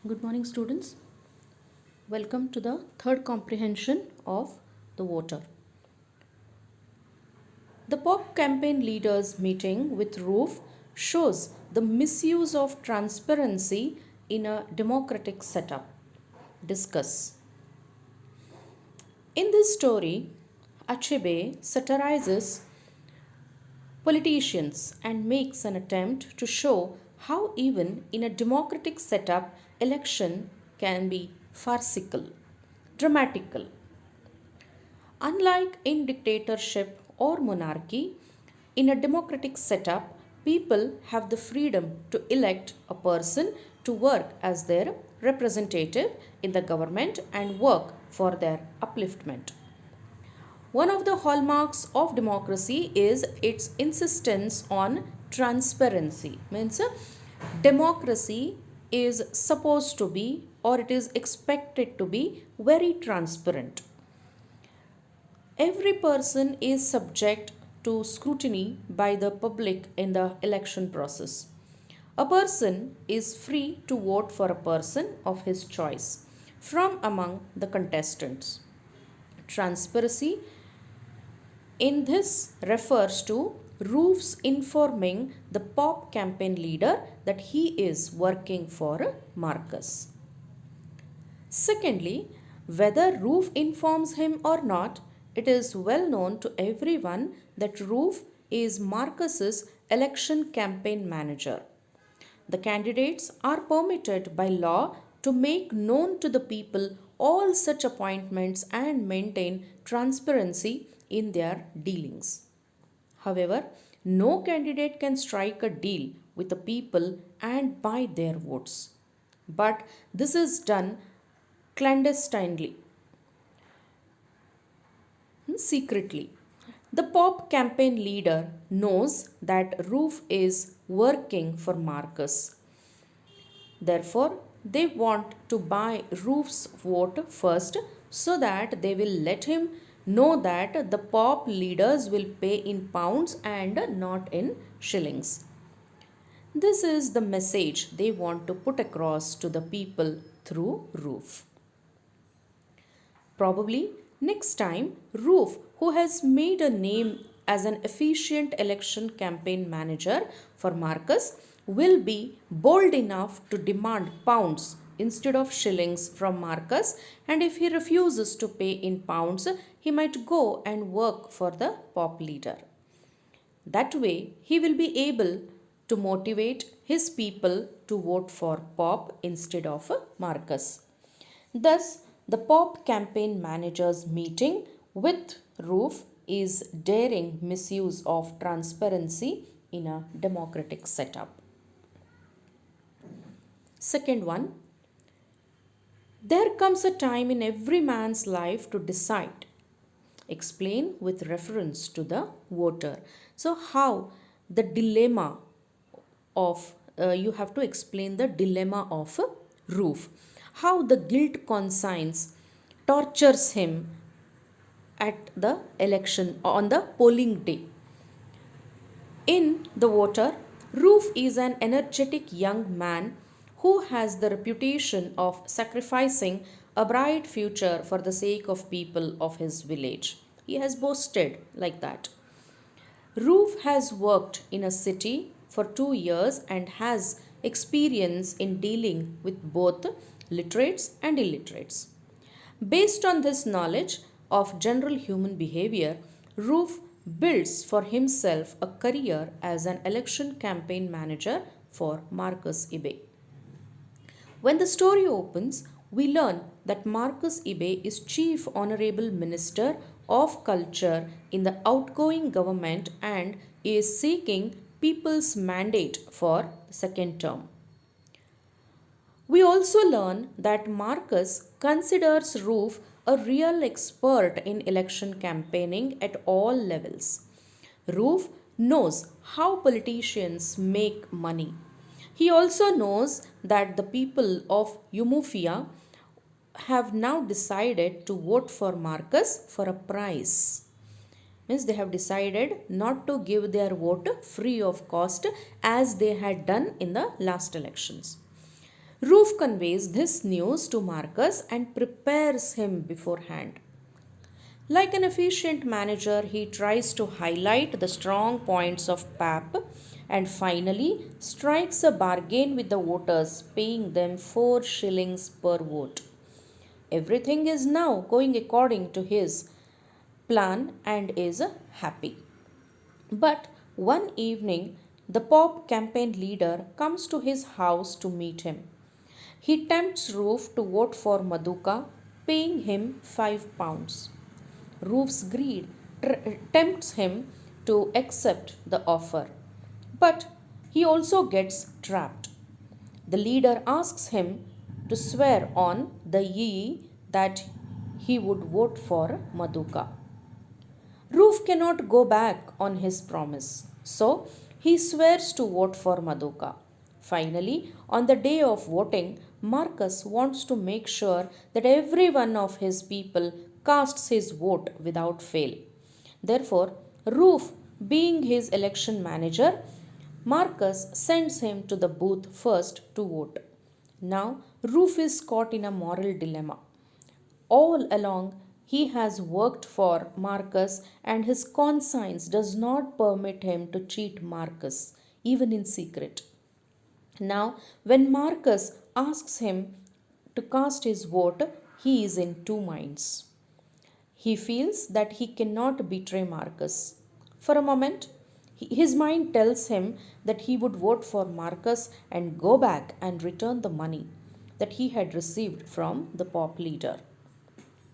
Good morning, students. Welcome to the third comprehension of the voter. The POP campaign leaders meeting with Roof shows the misuse of transparency in a democratic setup. Discuss. In this story, Achebe satirizes politicians and makes an attempt to show how even in a democratic setup election can be farcical, dramatical. Unlike in dictatorship or monarchy, in a democratic setup, people have the freedom to elect a person to work as their representative in the government and work for their upliftment. One of the hallmarks of democracy is its insistence on transparency. Means democracy is supposed to be or it is expected to be very transparent. Every person is subject to scrutiny by the public in the election process. A person is free to vote for a person of his choice from among the contestants. Transparency in this refers to Roof's informing the POP campaign leader that he is working for Marcus. Secondly, whether Roof informs him or not, it is well known to everyone that Roof is Marcus's election campaign manager. The candidates are permitted by law to make known to the people all such appointments and maintain transparency in their dealings. However, no candidate can strike a deal with the people and buy their votes. But this is done clandestinely, secretly. The POP campaign leader knows that Roof is working for Marcus. Therefore, they want to buy Roof's vote first so that they will let him know that the POP leaders will pay in pounds and not in shillings. This is the message they want to put across to the people through Roof. Probably next time, Roof, who has made a name as an efficient election campaign manager for Marcus, will be bold enough to demand pounds instead of shillings from Marcus, and if he refuses to pay in pounds, he might go and work for the POP leader. That way, he will be able to motivate his people to vote for POP instead of Marcus. Thus, the POP campaign managers meeting with Roof is daring misuse of transparency in a democratic setup. Second one, there comes a time in every man's life to decide. Explain with reference to the voter. So, how the dilemma of you have to explain the dilemma of a Roof. How the guilt conscience tortures him at the election on the polling day. In the voter, Roof is an energetic young man who has the reputation of sacrificing a bright future for the sake of people of his village. He has boasted like that. Roof has worked in a city for 2 years and has experience in dealing with both literates and illiterates. Based on this knowledge of general human behavior, Roof builds for himself a career as an election campaign manager for Marcus Ibe. When the story opens, we learn that Marcus Ibe is Chief Honorable Minister of Culture in the outgoing government and is seeking people's mandate for the second term. We also learn that Marcus considers Roof a real expert in election campaigning at all levels. Roof knows how politicians make money. He also knows that the people of Umufia have now decided to vote for Marcus for a prize. Means they have decided not to give their vote free of cost as they had done in the last elections. Roof conveys this news to Marcus and prepares him beforehand. Like an efficient manager, he tries to highlight the strong points of PAP and finally strikes a bargain with the voters, paying them 4 shillings per vote. Everything is now going according to his plan and is happy. But one evening, the Pop campaign leader comes to his house to meet him. He tempts Roof to vote for Maduka, paying him £5. Roof's greed tempts him to accept the offer. But he also gets trapped. The leader asks him to swear on the Yi that he would vote for Maduka. Roof cannot go back on his promise, so he swears to vote for Maduka. Finally, on the day of voting, Marcus wants to make sure that every one of his people casts his vote without fail. Therefore, Roof, being his election manager, Marcus sends him to the booth first to vote. Now, Roof is caught in a moral dilemma. All along, he has worked for Marcus, and his conscience does not permit him to cheat Marcus, even in secret. Now, when Marcus asks him to cast his vote, he is in two minds. He feels that he cannot betray Marcus. For a moment, his mind tells him that he would vote for Marcus and go back and return the money that he had received from the pop leader.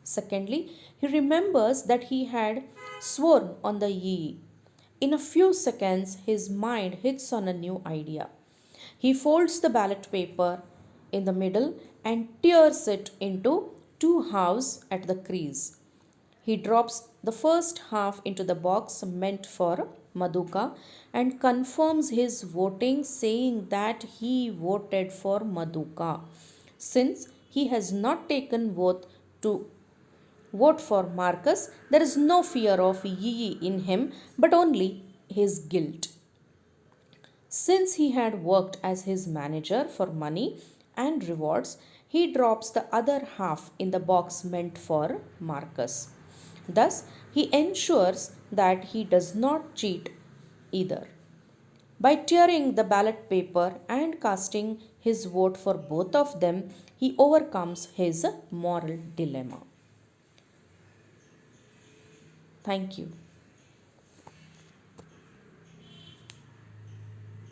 Secondly, he remembers that he had sworn on the Yi. In a few seconds, his mind hits on a new idea. He folds the ballot paper in the middle and tears it into two halves at the crease. He drops the first half into the box meant for Maduka and confirms his voting, saying that he voted for Maduka. Since he has not taken vote to vote for Marcus, there is no fear of Yi in him, but only his guilt. Since he had worked as his manager for money and rewards, he drops the other half in the box meant for Marcus. Thus, he ensures that he does not cheat either. By tearing the ballot paper and casting his vote for both of them, he overcomes his moral dilemma. Thank you.